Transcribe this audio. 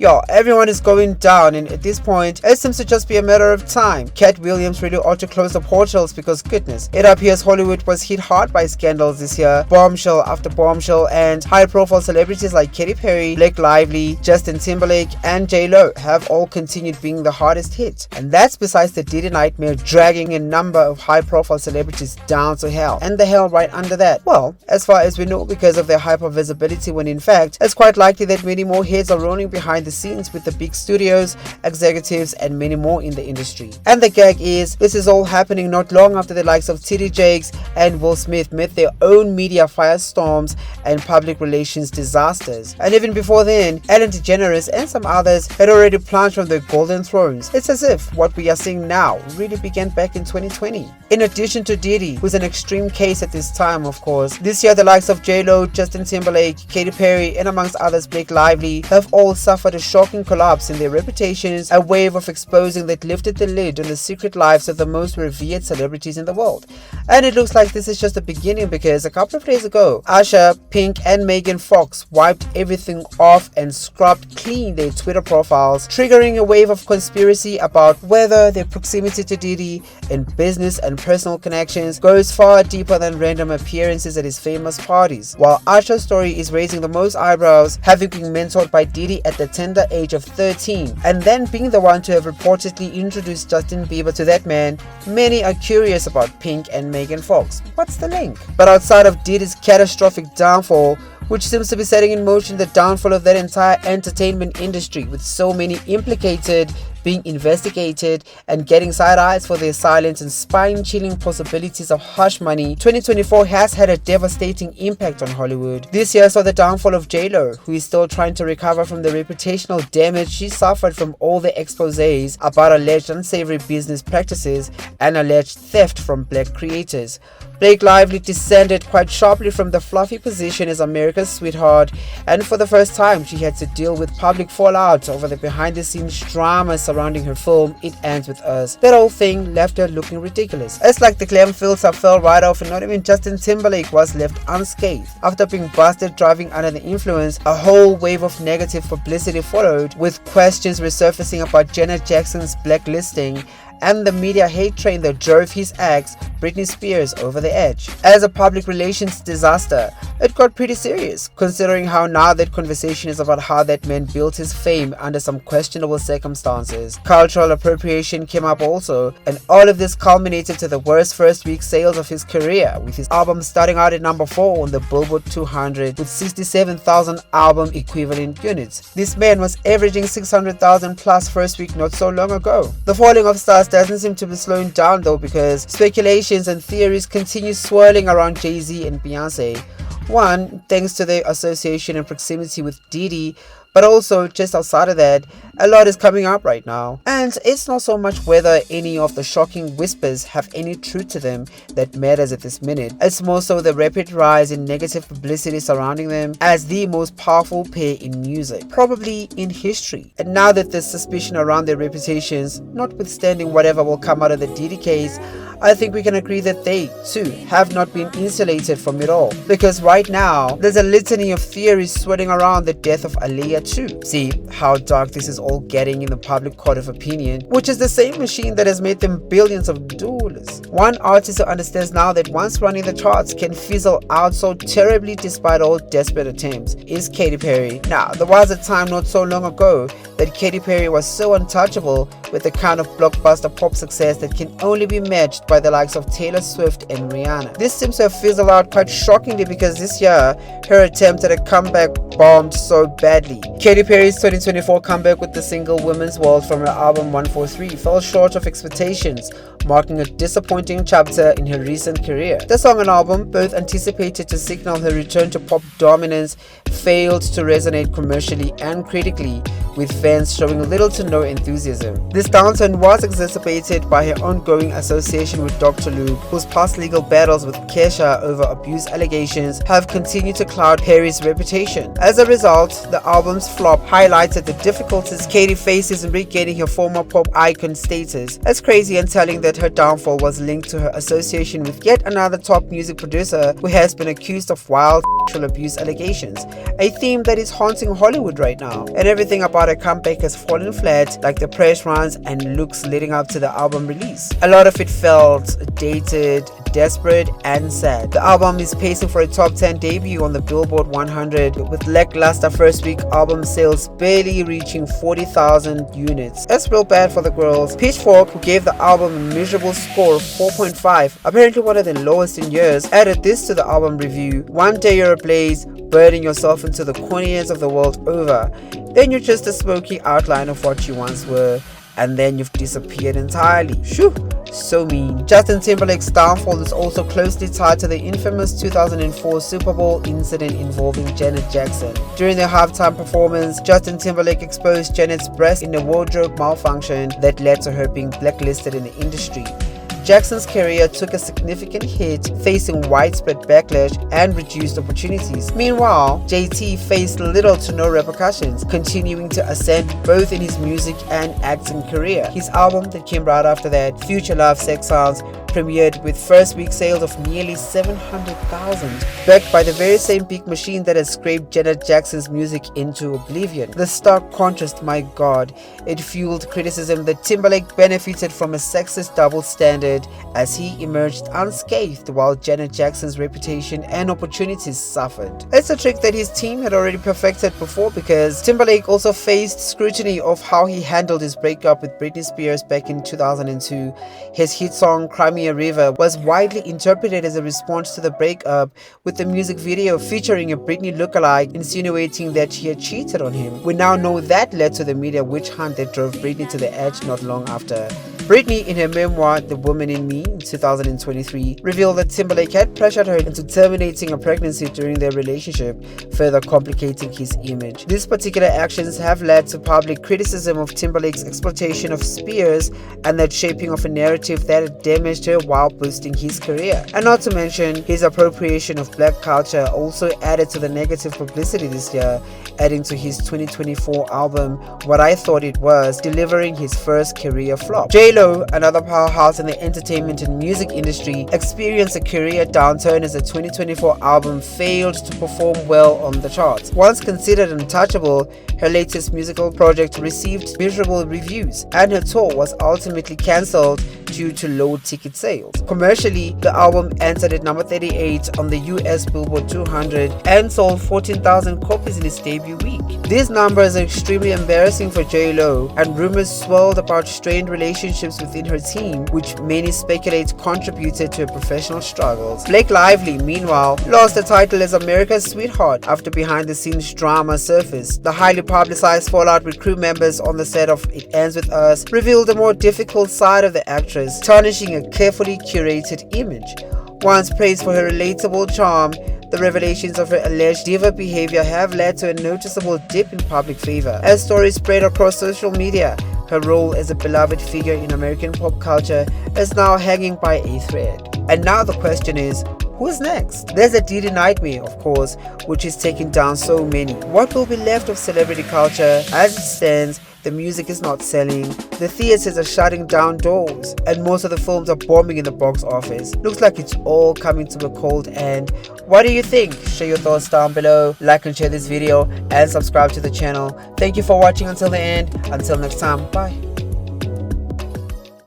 Yo, everyone is going down, and at this point, it seems to just be a matter of time. Cat Williams really ought to close the portals because goodness, it appears Hollywood was hit hard by scandals this year. Bombshell after bombshell, and high-profile celebrities like Katy Perry, Blake Lively, Justin Timberlake, and J-Lo have all continued being the hardest hit. And that's besides the Diddy nightmare dragging a number of high-profile celebrities down to hell. And the hell right under that? Well, as far as we know, because of their hyper-visibility, when in fact, it's quite likely that many more heads are rolling behind the scenes with the big studios, executives, and many more in the industry. And the gag is, this is all happening not long after the likes of T.D. Jakes and Will Smith met their own media firestorms and public relations disasters. And even before then, Ellen DeGeneres and some others had already plunged from their golden thrones. It's as if what we are seeing now really began back in 2020. In addition to Diddy, who's an extreme case at this time, of course, this year the likes of J-Lo, Justin Timberlake, Katy Perry, and amongst others Blake Lively have all suffered a shocking collapse in their reputations, a wave of exposing that lifted the lid on the secret lives of the most revered celebrities in the world. And it looks like this is just the beginning, because a couple of days ago, Usher, Pink, and Megan Fox wiped everything off and scrubbed clean their Twitter profiles, triggering a wave of conspiracy about whether their proximity to Diddy and business and personal connections goes far deeper than random appearances at his famous parties. While Usher's story is raising the most eyebrows, having been mentored by Diddy at the tender age of 13, and then being the one to have reportedly introduced Justin Bieber to that man, many are curious about Pink and Megan Fox. What's the link? But outside of Diddy's catastrophic downfall, which seems to be setting in motion the downfall of that entire entertainment industry, with so many implicated, being investigated, and getting side eyes for their silence and spine-chilling possibilities of hush money, 2024 has had a devastating impact on Hollywood. This year saw the downfall of J-Lo, who is still trying to recover from the reputational damage she suffered from all the exposés about alleged unsavory business practices and alleged theft from black creators. Blake Lively descended quite sharply from the fluffy position as America's sweetheart, and for the first time she had to deal with public fallout over the behind-the-scenes drama surrounding her film It Ends With Us. That whole thing left her looking ridiculous. It's like the glam filter fell right off, and not even Justin Timberlake was left unscathed. After being busted driving under the influence, a whole wave of negative publicity followed, with questions resurfacing about Janet Jackson's blacklisting and the media hate train that drove his ex, Britney Spears, over the edge. As a public relations disaster, it got pretty serious, considering how now that conversation is about how that man built his fame under some questionable circumstances. Cultural appropriation came up also, and all of this culminated to the worst first week sales of his career, with his album starting out at number 4 on the Billboard 200 with 67,000 album equivalent units. This man was averaging 600,000 plus first week not so long ago. The falling of stars doesn't seem to be slowing down though, because speculations and theories continue swirling around Jay-Z and Beyoncé. One, thanks to their association and proximity with Diddy, but also just outside of that, a lot is coming up right now. And it's not so much whether any of the shocking whispers have any truth to them that matters at this minute. It's more so the rapid rise in negative publicity surrounding them as the most powerful pair in music, probably in history. And now that there's suspicion around their reputations, notwithstanding whatever will come out of the Diddy case, I think we can agree that they, too, have not been insulated from it all. Because right now, there's a litany of theories swirling around the death of Aaliyah too. See how dark this is all getting in the public court of opinion, which is the same machine that has made them billions of dollars. One artist who understands now that once running the charts can fizzle out so terribly despite all desperate attempts is Katy Perry. Now, there was a time not so long ago that Katy Perry was so untouchable with the kind of blockbuster pop success that can only be matched by the likes of Taylor Swift and Rihanna. This seems to have fizzled out quite shockingly, because this year her attempt at a comeback bombed so badly. Katy Perry's 2024 comeback with the single Women's World from her album 143 fell short of expectations, marking a disappointing chapter in her recent career. The song and album, both anticipated to signal her return to pop dominance, failed to resonate commercially and critically, with fans showing little to no enthusiasm. This downturn was exacerbated by her ongoing association with Dr. Luke, whose past legal battles with Kesha over abuse allegations have continued to cloud Perry's reputation. As a result, the album's flop highlighted the difficulties Katy faces in regaining her former pop icon status. It's crazy and telling that her downfall was linked to her association with yet another top music producer who has been accused of wild sexual abuse allegations, a theme that is haunting Hollywood right now, and everything about about her comeback has fallen flat, like the press runs and looks leading up to the album release. A lot of it felt dated, desperate, and sad. The album is pacing for a top 10 debut on the Billboard 100, with lackluster first week album sales barely reaching 40,000 units. That's real bad for the girls. Pitchfork, who gave the album a miserable score of 4.5, apparently one of the lowest in years, added this to the album review: "One day you're ablaze, burning yourself into the corny ends of the world over. Then you're just a smoky outline of what you once were, and then you've disappeared entirely." Shoo, so mean. Justin Timberlake's downfall is also closely tied to the infamous 2004 Super Bowl incident involving Janet Jackson. During the halftime performance, Justin Timberlake exposed Janet's breast in a wardrobe malfunction that led to her being blacklisted in the industry. Jackson's career took a significant hit, facing widespread backlash and reduced opportunities. Meanwhile, JT faced little to no repercussions, continuing to ascend both in his music and acting career. His album that came right after that, Future Love Sex Sounds, premiered with first week sales of nearly 700,000, backed by the very same big machine that has scraped Janet Jackson's music into oblivion. The stark contrast, my god, it fueled criticism that Timberlake benefited from a sexist double standard as he emerged unscathed while Janet Jackson's reputation and opportunities suffered. It's a trick that his team had already perfected before, because Timberlake also faced scrutiny of how he handled his breakup with Britney Spears back in 2002. His hit song Cry Me a River was widely interpreted as a response to the breakup, with the music video featuring a Britney lookalike insinuating that she had cheated on him. We now know that led to the media witch hunt that drove Britney to the edge not long after. Britney, in her memoir The Woman in Me in 2023, revealed that Timberlake had pressured her into terminating a pregnancy during their relationship, further complicating his image. These particular actions have led to public criticism of Timberlake's exploitation of Spears and that shaping of a narrative that had damaged her while boosting his career. And not to mention, his appropriation of black culture also added to the negative publicity this year, adding to his 2024 album What I Thought It Was, delivering his first career flop. J-Lo, another powerhouse in the entertainment and music industry, experienced a career downturn as the 2024 album failed to perform well on the charts. Once considered untouchable, her latest musical project received miserable reviews, and her tour was ultimately cancelled due to low ticket sales. Commercially, the album entered at number 38 on the US Billboard 200 and sold 14,000 copies in its debut week. These numbers are extremely embarrassing for J-Lo, and rumors swirled about strained relationships within her team, which many speculate contributed to her professional struggles. Blake Lively, meanwhile, lost the title as America's Sweetheart after behind-the-scenes drama surfaced. The highly publicized fallout with crew members on the set of It Ends With Us revealed a more difficult side of the actress, tarnishing a carefully curated image. Once praised for her relatable charm, the revelations of her alleged diva behavior have led to a noticeable dip in public favor. As stories spread across social media, her role as a beloved figure in American pop culture is now hanging by a thread. And now the question is, who's next? There's a Diddy nightmare, of course, which is taking down so many. What will be left of celebrity culture? As it stands, the music is not selling, the theaters are shutting down doors, and most of the films are bombing in the box office. Looks like it's all coming to a cold end. What do you think? Share your thoughts down below, like and share this video, and subscribe to the channel. Thank you for watching until the end. Until next time, bye.